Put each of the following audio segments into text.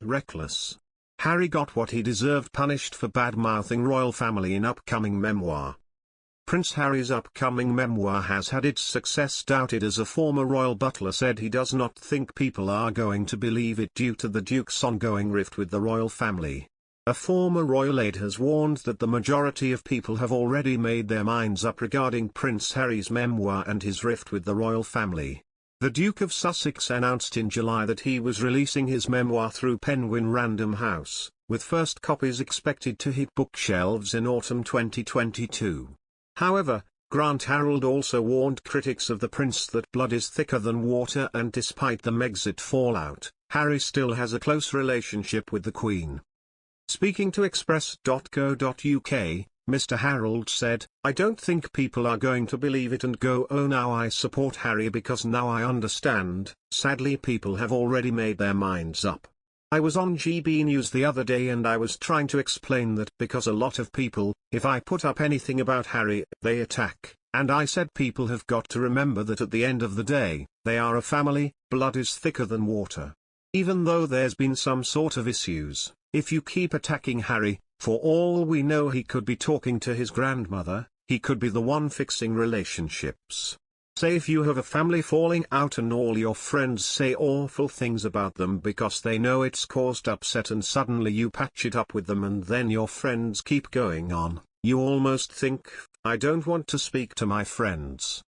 reckless. Harry got what he deserved, punished for bad-mouthing royal family in upcoming memoir. Prince Harry's upcoming memoir has had its success doubted, as a former royal butler said he does not think people are going to believe it due to the Duke's ongoing rift with the royal family. A former royal aide has warned that the majority of people have already made their minds up regarding Prince Harry's memoir and his rift with the royal family. The Duke of Sussex announced in July that he was releasing his memoir through Penguin Random House, with first copies expected to hit bookshelves in autumn 2022. However, Grant Harold also warned critics of the prince that blood is thicker than water, and despite the Megxit fallout, Harry still has a close relationship with the Queen. Speaking to Express.co.uk, Mr. Harold said, "I don't think people are going to believe it and go, oh now I support Harry because now I understand. Sadly, people have already made their minds up. I was on GB News the other day and I was trying to explain that because a lot of people, if I put up anything about Harry, they attack, and I said people have got to remember that at the end of the day, they are a family, blood is thicker than water. Even though there's been some sort of issues, if you keep attacking Harry, for all we know he could be talking to his grandmother, he could be the one fixing relationships. Say if you have a family falling out and all your friends say awful things about them because they know it's caused upset, and suddenly you patch it up with them and then your friends keep going on, you almost think, I don't want to speak to my friends."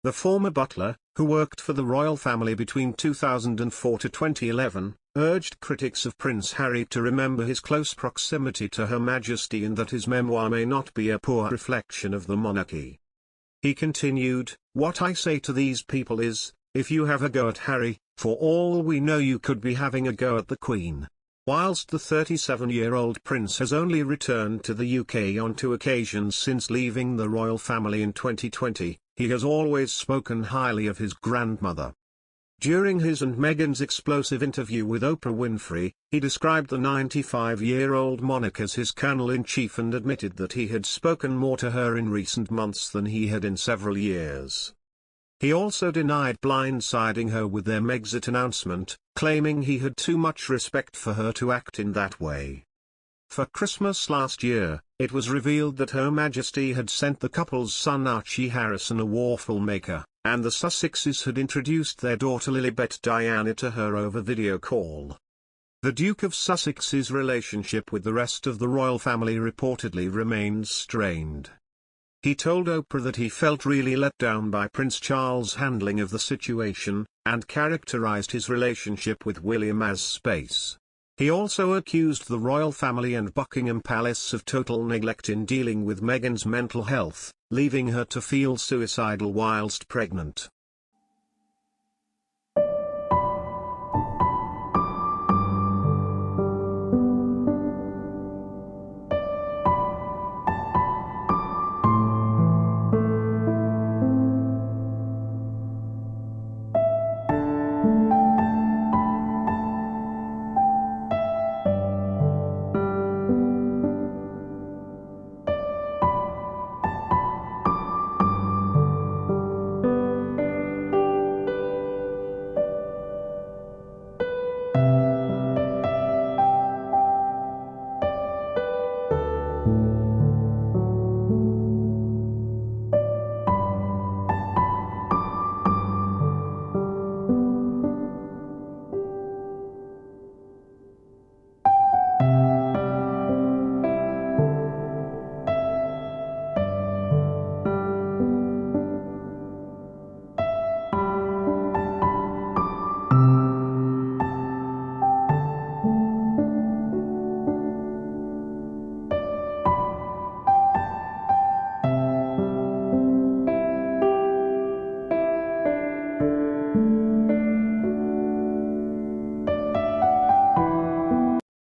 The former butler, who worked for the royal family between 2004 to 2011, urged critics of Prince Harry to remember his close proximity to Her Majesty and that his memoir may not be a poor reflection of the monarchy. He continued, "What I say to these people is, if you have a go at Harry, for all we know you could be having a go at the Queen." Whilst the 37-year-old prince has only returned to the UK on 2 occasions since leaving the royal family in 2020, he has always spoken highly of his grandmother. During his and Meghan's explosive interview with Oprah Winfrey, he described the 95-year-old monarch as his colonel-in-chief and admitted that he had spoken more to her in recent months than he had in several years. He also denied blindsiding her with their Megxit announcement, claiming he had too much respect for her to act in that way. For Christmas last year, it was revealed that Her Majesty had sent the couple's son Archie Harrison a waffle maker, and the Sussexes had introduced their daughter Lilibet Diana to her over video call. The Duke of Sussex's relationship with the rest of the royal family reportedly remains strained. He told Oprah that he felt really let down by Prince Charles' handling of the situation, and characterized his relationship with William as space. He also accused the royal family and Buckingham Palace of total neglect in dealing with Meghan's mental health, leaving her to feel suicidal whilst pregnant.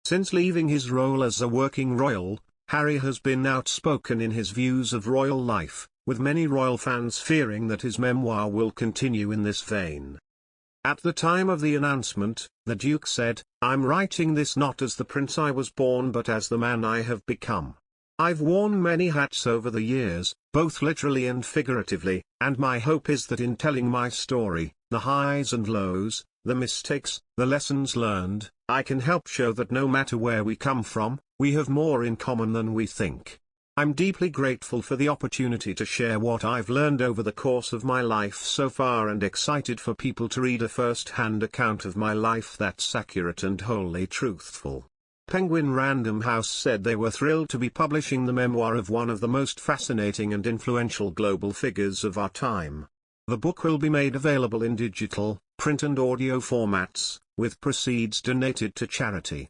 Since leaving his role as a working royal, Harry has been outspoken in his views of royal life, with many royal fans fearing that his memoir will continue in this vein. At the time of the announcement, the Duke said, "I'm writing this not as the prince I was born but as the man I have become. I've worn many hats over the years, both literally and figuratively, and my hope is that in telling my story, the highs and lows, the mistakes, the lessons learned. I can help show that no matter where we come from, we have more in common than we think. I'm deeply grateful for the opportunity to share what I've learned over the course of my life so far, and excited for people to read a first-hand account of my life that's accurate and wholly truthful. Penguin Random House said they were thrilled to be publishing the memoir of one of the most fascinating and influential global figures of our time. The book will be made available in digital, print and audio formats, with proceeds donated to charity.